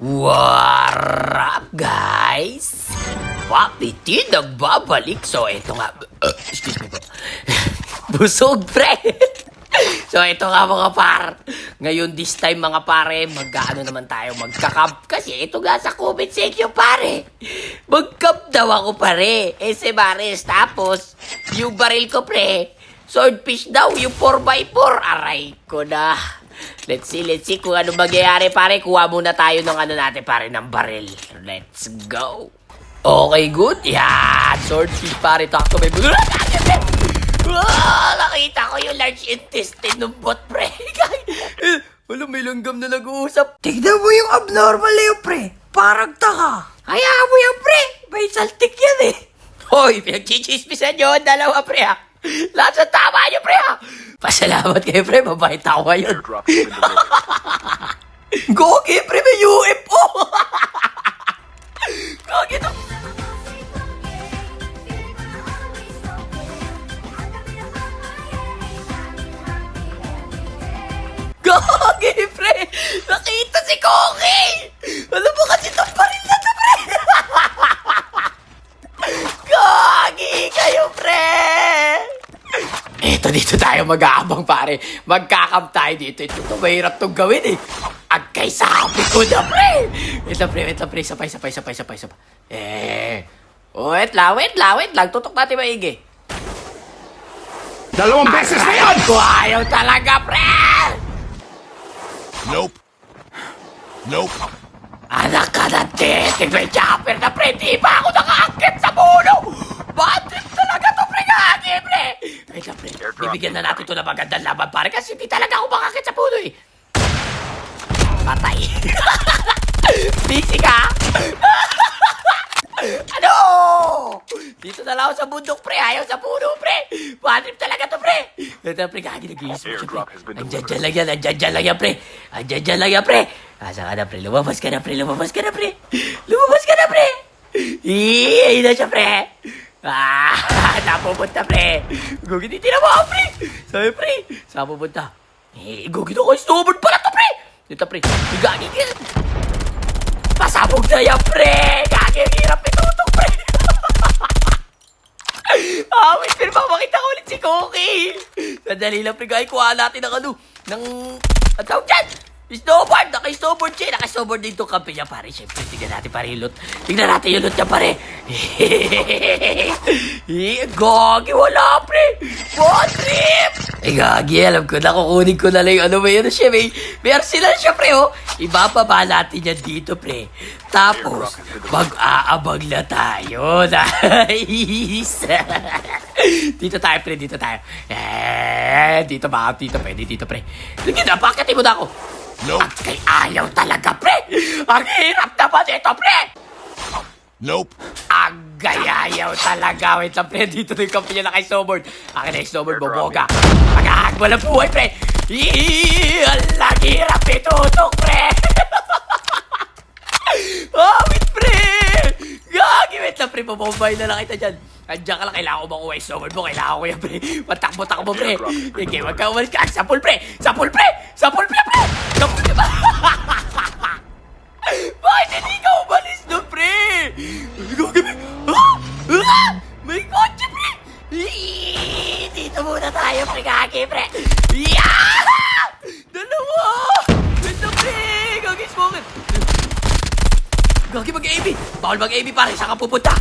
What up, guys? Papi T nagbabalik. So, ito nga. Excuse me po. Busog, pre. So, ito nga mga par. Ngayon, this time mga pare, mag-ano naman tayo, magka-camp. Kasi ito nga sa comment section, pare. Mag-camp daw ako, pare. Si Baris. Tapos, yung baril ko, pre. Swordfish daw, yung 4x4. Aray ko na. Let's see kung ano mangyayari, pare. Kuha muna tayo ng ano natin, pare, ng baril. Let's go. Okay, good. Yan. Swordfish, pare. Takto may bulo. Nakita ko yung large intestine ng bot, pre. Wala, may langgam na nag-uusap. Tignan mo yung abnormal na yun, pre. Parang taka. Hayaan mo yan, pre. May saltik yan, eh. Hoy, pinagchichismisan nyo ang dalawa, pre, ha. Lahat sa tama nyo, pre, ha. Pasalamat kayo, pre. Mabait ako ngayon. Gogi, pre, may UFO. Gogi to. Gogi, pre. Nakita si Koki. Alam mo kasi itong baril na to, pre. Gogi kayo, pre. Eto, dito tayo mag-aabang, pare. Magkakam tayo dito. Ito mahirap itong gawin, eh. Agkay sabi ko na, pre. Wait lang, pre. Sapay. Wait lang. Tutok natin maigi. 2 beses na yan! Ko ayaw talaga, pre. Nope. Anak ka na, titig. May chopper na, pre. Di ba ako nakaakit sa puno? Bad trip talaga to, pre. Gagi, pre. Wait lang, pre. Bibigyan na natin ito na magandang laban, pare. Kasi hindi talaga ako makakit sa puno, eh. Patay. Busy ka? Ano? Dito na lang ako sa bundok, pre. Ayaw sa puno, pre. Bad trip talaga to, pre. Ito, pre. Gagi, nag-iisip siya, pre. Andiyan lang yan, pre. Asa ka na, pre? Lumabas ka na, pre. Ayun na siya, pre. Napupunta, pre. Gugi, titignan mo ako, pre. Sabi, pre. Saan pupunta? Gugi na ko. Snowboard pala to, pre. Ito, pre. Gagi ka. Pasabog na yan, pre. Gagi, ang hirap itutok, pre. Wait, pero makita ko ulit si Koki. Sandali lang, pre. Gagi, kuha natin ng ano. Ang tawag dyan. Snowboard! Naka-snowboard siya. Naka-snowboard din itong kampi niya, pare. Siyempre, tignan natin, pare, yung loot. Tignan natin yung loot niya, pare. Gagi, wala, pre. Bad trip! Gagi, alam ko na, kukunin ko na lang yung ano, mayroon siya. May arsenal siya, pre, oh. Ibababa natin yan dito, pre. Tapos, mag-aabag na tayo. Nice! Dito tayo, pre. Dito, pwede dito, pre. Sige na, pakatin mo na ako. Nope. At kay ayaw talaga, pre! Ang hirap naman ito, pre! Nope. Ang gayayaw talaga. Wait lang, pre. Dito na yung kampi niya na kay snowboard. Akin na yung snowboard, boboga. Mag-ahag mo lang buhay, pre. Ang hirap itutok, pre! Wait, pre! Gagi, wait lang, pre. Pabobay na lang kita dyan. Andiyan ka lang, kailangan ko makuha yung snowboard mo. Kailangan ko yan, pre. Patakbo, pre. Sige, wag ka umalis ka. Sa pool, pre! Pre! Bakit hindi ka umalis doon, pre? May kotse, pre! Dito muna tayo, pre. Gagi, pre. Dalawa! Wait na, pre. Gagi, smoke. Gagi, mag-AB. Bawal mag-AB, pare. Saan ka pupunta?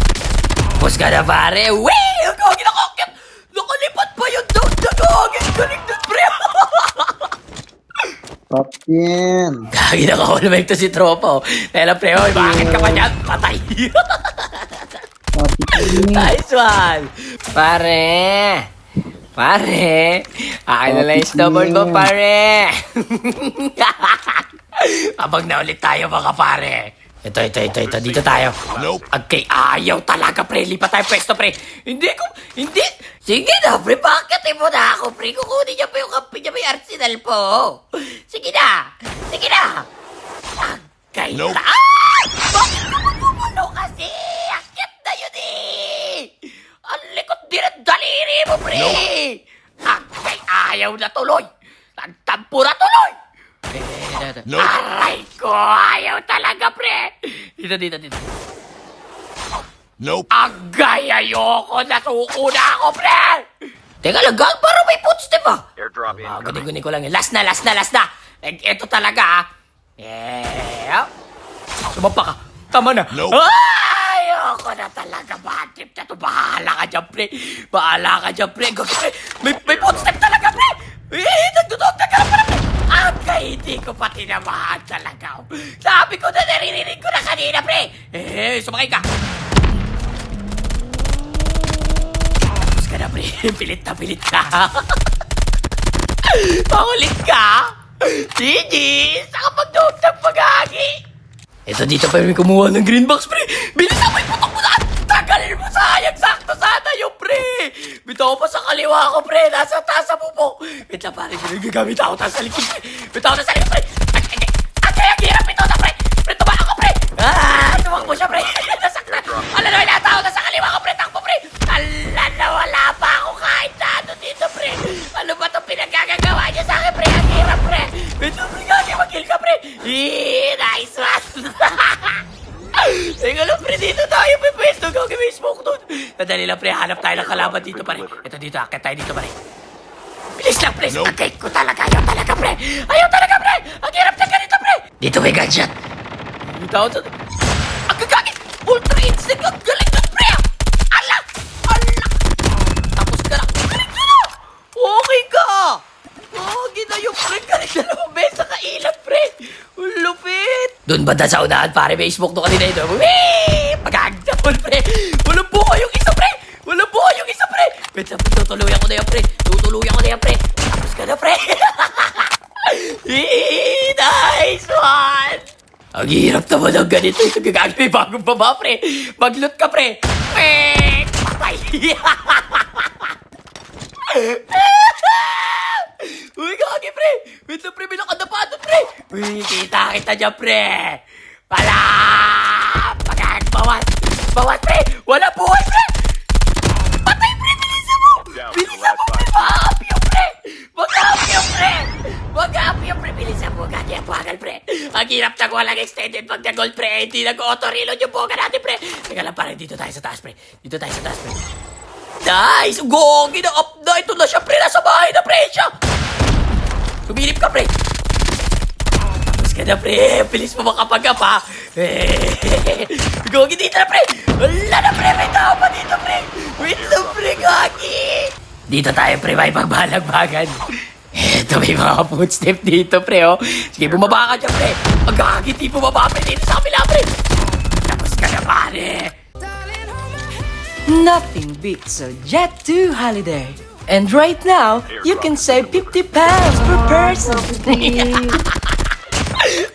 Bus ka na, pare. Wee! Ang gagi na kokit! Nakalipat pa yung down na gagi! Galing doon, pre! Papin. Gagi na ka-all to si tropa, oh. Tela, pre, oh. Bakit ka pa dyan? Patay! Papin. Nice one! Pare! Akin na lang yung snowboard mo, pare! Abang na ulit tayo, mga pare! Ito. Dito tayo. Nope. Agkay ayaw talaga, pre. Lipat tayo pwesto, pre. Hindi. Sige na, pre. Bakit mo na ako, pre? Kukunin niya pa yung kampi niya. May arsenal po. Sige na. Agkay Nope. Bakit ka magpupuno kasi? Akit na yun, eh. Ang likot din ang daliri mo, pre. Nope. Agkay ayaw na tuloy. Nagtampo na tuloy. Nope. Aray ko! Ayaw talaga, pre! Dito. Nope. Agay, ayoko! Nasuko na ako, pre! Teka lang, gang, parang may footstep ah! Airdrop incoming. Gunin ko lang yun. Last na! Ito talaga ah! Yeah! Sumapa ka! Tama na! Nope. Ayoko na talaga! Bad trip na to! Bahala ka dyan, pre! May footstep talaga, pre! Nagdudog na ka na pala, pre! Agay, hindi ko pa tinamaan talaga. Sabi ko na naririnig ko na kanina, pre! Sumakay ka! Tapos ka na, pre. Pilit na pilit ka. Pangulit ka. Gigi, saka pag-doog ng pag-agi. Eto, dito pa rin kumuha ng green box, pre. Bilisan mo yung putok mo na. Tagal mo, sayang. Sakto sana yung pre. Bitaw pa sa kaliwa ko, pre. Nasa taas sa pupo. Wait lang, pare. Gagamit ako taas sa likod, pre. Bitaw na sa likod, pre. Ang hirap ito na, pre. Pre, tumahan ako, pre. Tumakbo siya, pre. Nasaktan. Ala na, inataw na sa kaliwa ko, pre. Takbo, pre. Ala na, wala pa ako kahit na ano dito, pre. Ano ba itong pinagkagagawa niya sa akin, pre? Ang hirap, pre. Ito, pre, mag-kill ka, pre. Nice one. Teka lang, pre, dito tayo, pre. Pwesto, gawin may smoke doon. Nadali lang, pre. Hanap tayo ng kalaban dito, pare. Ito, dito. Akit tayo dito, pare. Bilis lang, pre. Nope. Agay ko talaga. Ayaw talaga, pre. Ang hirap na ganito, pre. Dito may gunshot. Dito ako sa... Ang gagagin. Ultra instinct. Ang galing na, pre. Ala. Tapos ka na. Galing na. Okay ka. Okay na yung pre. Galing na naman, beses sa kailan, pre. Lupit. Doon banda sa unahan, pare. May smoke doon kanina ito. Wee! Pag-agdapol, pre. Walang buhay yung isa, pre. Wait, tutuluyan ko na yan, pre. Tapos ka na, pre. Nice one. Ang hirap naman ng ganito. Ito gagawin, may bagong baba, pre. Mag-loot ka, pre. Patay. Uy, gagi, pre. Wait lang, pre. May nakadapa doon, pre. Uy, kita dyan, pre. Pala. Bawas, pre. Wala buhay, pre. Patay, pre. Bilisan mo, pre. Mag-up yung pre. Bilisan mo, gagi. Ang bagal, pre. Ang hirap na walang extended pag na-gold, pre. Hindi nag-auto-reload yung boga natin, pre. Teka lang, pare. Dito tayo sa taas, pre. Nice! Gogi na up na! Ito na siya, pre! Nasa bahay na, pre! Siya! Sumilip ka, pre! Tapos ka na, pre! Bilis mo makapag-up, ha! Gogi dito na, pre! Wala na, pre! May tao pa dito, pre! Wait lang, pre! Gogi! Dito tayo, pre! May pagbalagbagan! Eto, may mga footstep dito, pre, oh! Sige, bumaba ka dyan, pre! Ang gagi, di bumaba, pre! Dito sa kapila, pre! Tapos ka na, pare! Nothing beats a Jet 2 holiday. And right now, you can save 50 pounds per person.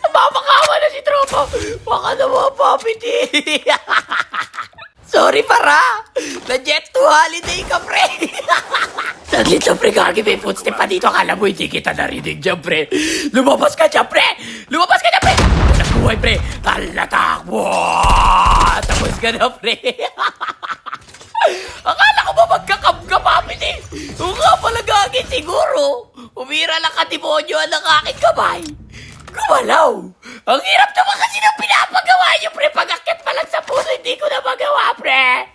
Mapakawa na si Tropa! Baka naman, Papiti! Sorry, para! Na-jet to holiday ka, pre! Saglit lang, pre, gagi, may footstep pa dito. Akala mo, hindi kita narinig dyan, pre. Lumabas ka dyan, pre! Walang buhay, pre! Takbo! Tapos ka na, pre! Akala ko ba magkakab ka, Papiti? Oo nga pala, gagi, siguro. Umira lang ka-demonyo ng aking kamay. Gumalaw! Ang hirap naman kasi nang pinapagawa niyo, pre. Pag-akit pa lang sa puso, hindi ko na magawa, pre.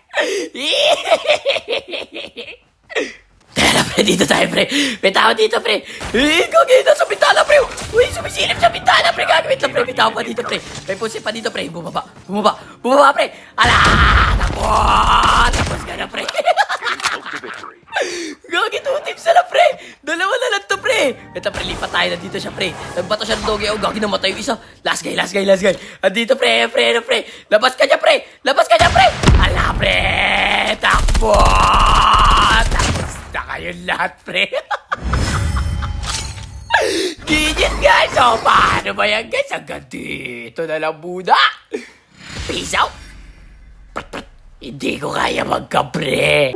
Tara, pre, dito tayo, pre. May tao dito, pre. Gagi, nasa bintana, pre. Uy, sumisilip sa bintana, pre. Gagawin lang, pre. May tao pa dito, pre. May pusi pa dito, pre. Bumaba, pre. Ala! Tapos ka na, pre. Gagi, 2 tips na lang, pre. 2 na lang to, pre. Ito, pre, lipat tayo. Nandito siya, pre. Nagbato siya ng dogi. Oh, gagi, namatay yung isa. Last guy. Andito, pre. Labas ka dyan, pre. Ala, pre. Takbo. Tapos na kayong lahat, pre. Gigit, guys. So, paano ba yan, guys? Hanggang dito na lang muna. Peace out. Hindi ko kaya magka-pre.